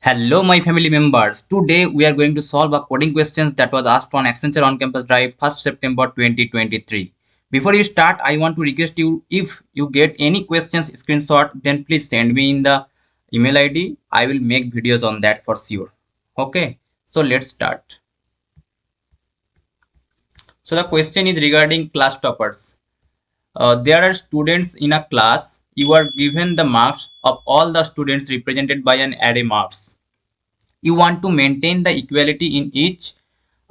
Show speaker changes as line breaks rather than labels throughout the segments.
Hello, my family members. Today we are going to solve a coding questions that was asked on Accenture On Campus Drive 1st September 2023. Before you start, I want to request you, if you get any questions screenshot, then please send me in the email ID. I will make videos on that for sure. Okay, so let's start. So the question is regarding class toppers. There are students in a class. You are given the marks of all the students represented by an array marks. You want to maintain the equality in each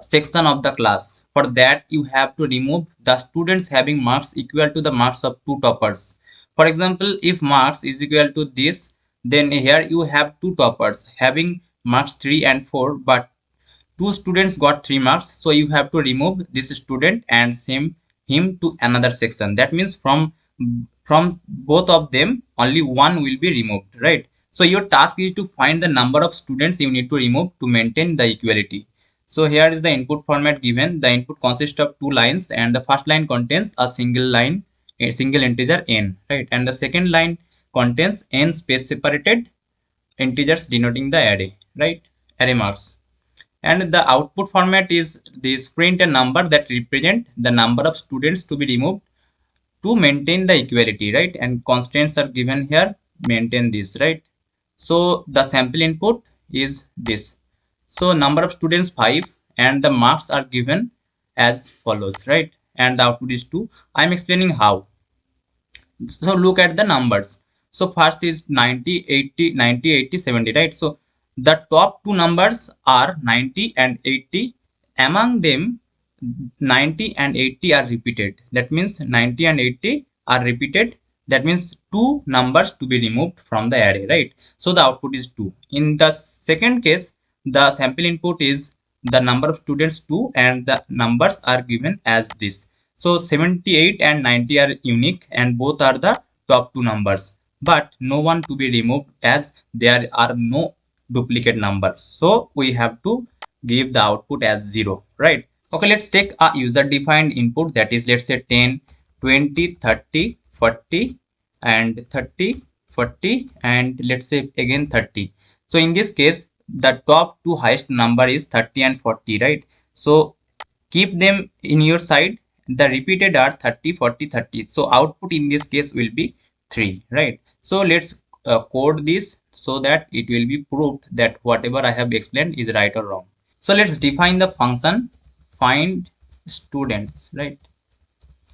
section of the class. For that, you have to remove the students having marks equal to the marks of two toppers. For example, if marks is equal to this, then here you have two toppers having marks 3 and 4, but two students got 3 marks, so you have to remove this student and send him to another section. That means from both of them only one will be removed, right? So your task is to find the number of students you need to remove to maintain the equality. So here is the input format given. The input consists of two lines, and the first line contains a single line, a single integer n, right? And the second line contains n space separated integers denoting the array, right? Array marks. And the output format is this: print a number that represent the number of students to be removed to maintain the equality, right? And constants are given here, maintain this, right? So the sample input is this. So number of students 5, and the marks are given as follows, right? And the output is 2. I'm explaining how. So look at the numbers. So first is 90, 80, 90, 80, 70, right? So the top two numbers are 90 and 80. Among them, 90 and 80 are repeated. That means 90 and 80 are repeated. That means two numbers to be removed from the array, right? So the output is 2. In the second case, the sample input is the number of students 2, and the numbers are given as this. So 78 and 90 are unique, and both are the top two numbers, but no one to be removed as there are no duplicate numbers. So we have to give the output as 0, right? Okay, let's take a user defined input, that is, let's say 10, 20, 30, 40, and 30, 40, and let's say again 30. So in this case, the top two highest number is 30 and 40, right? So keep them in your side. The repeated are 30, 40, 30. So output in this case will be 3, right? So let's code this so that it will be proved that whatever I have explained is right or wrong. So let's define the function find students, right?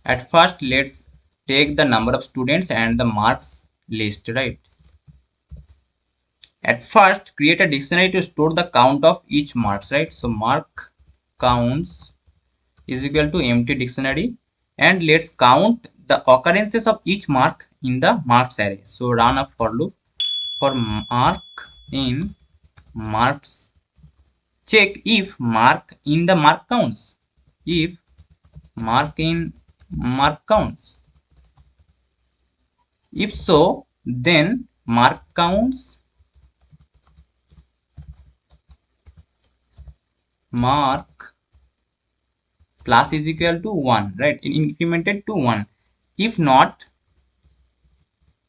At first, let's take the number of students and the marks list, right? At first, create a dictionary to store the count of each marks, right? So mark counts is equal to empty dictionary, and let's count the occurrences of each mark in the marks array. So run a for loop for mark in marks. Check if mark in the mark counts. If mark in mark counts. If so, then mark counts mark plus is equal to 1, right? Incremented to 1. If not,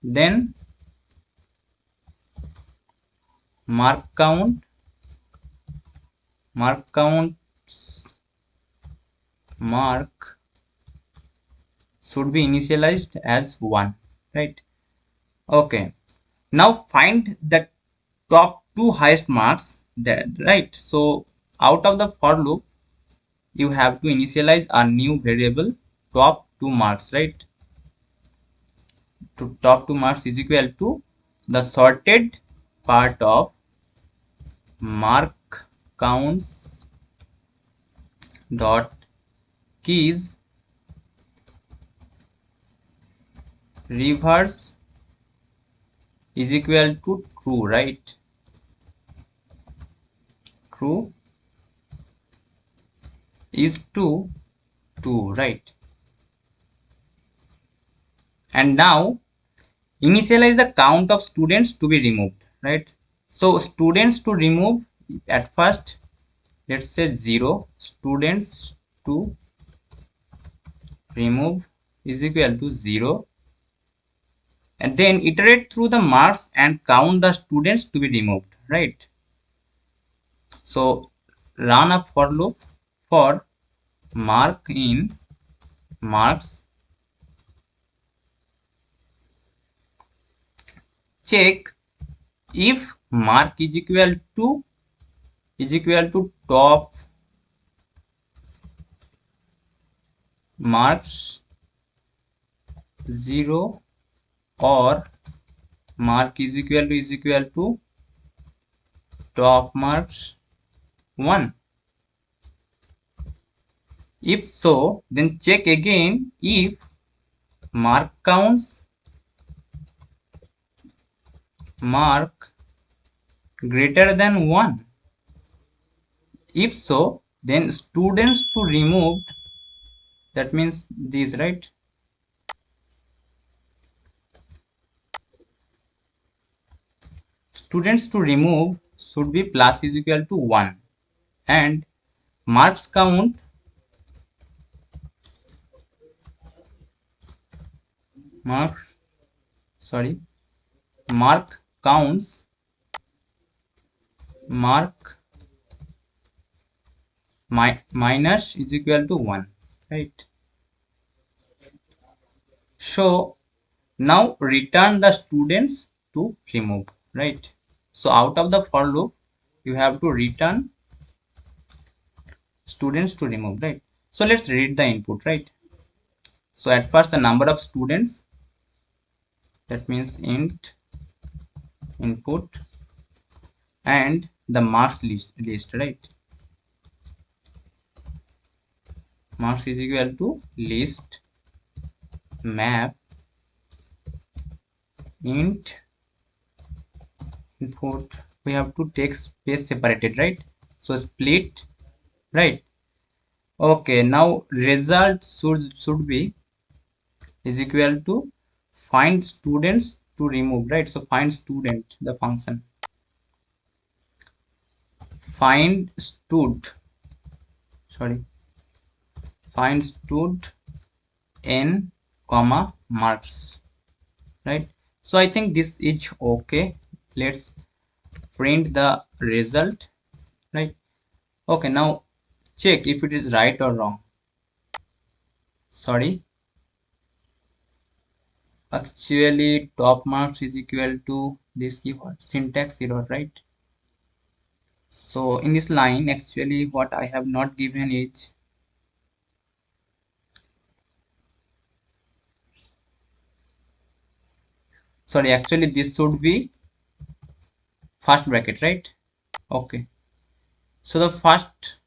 then mark counts mark should be initialized as 1, right? Okay, now find the top two highest marks there, right? So out of the for loop, you have to initialize a new variable top two marks, right? To top two marks is equal to the sorted part of mark counts dot keys reverse is equal to true, right? True is to 2, right? And now initialize the count of students to be removed, right? So students to remove, at first let's say 0. Students to remove is equal to 0, and then iterate through the marks and count the students to be removed, right? So run a for loop for mark in marks, check if mark is equal to top marks 0 or mark is equal to top marks 1. If so, then check again if mark counts mark greater than 1. If so, then students to remove, that means this, right? Students to remove should be plus is equal to 1 and marks count marks sorry mark counts mark minus is equal to 1, right? So now return the students to remove, right? So out of the for loop you have to return students to remove, right? So let's read the input, right? So at first the number of students, that means int input, and the marks list, right? Marks is equal to list map int input. We have to take space separated, right? So split, right? Okay, now result should be is equal to find students to remove, right? So find student, the function find stud, sorry, find stud n comma marks, right? So I think this is okay. Let's print the result, right? Okay, now check if it is right or wrong. Sorry, actually top marks is equal to this keyword syntax error, right? So in this line actually what I have not given is, sorry, actually this should be first bracket, right? Okay, so the first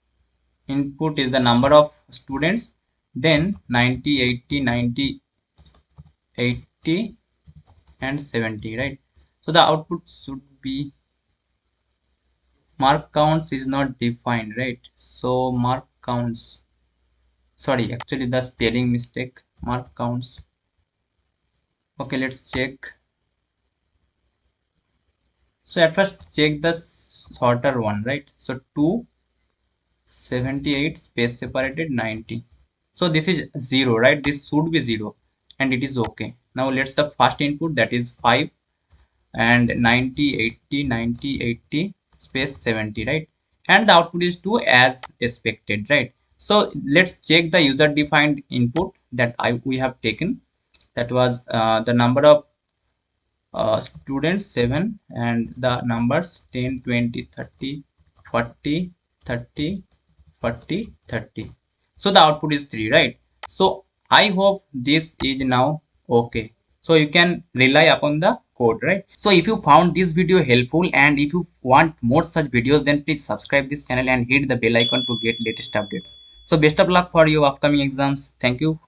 input is the number of students, then 90, 80, 90, 80 and 70, right? So the output should be mark counts is not defined, right? So mark counts, sorry, actually the spelling mistake, mark counts. Okay, let's check. So at first check the shorter one, right? So 278 space separated 90. So this is 0, right? This should be 0 and it is okay. Now let's the first input, that is 5 and 90, 80, 90, 80 space 70, right? And the output is 2 as expected, right? So let's check the user defined input that we have taken. That was the number of students 7 and the numbers 10, 20, 30, 40, 30, 40, 30. So the output is 3, right? So I hope this is now okay. So you can rely upon the code, right? So if you found this video helpful and if you want more such videos, then please subscribe this channel and hit the bell icon to get latest updates. So best of luck for your upcoming exams. Thank you.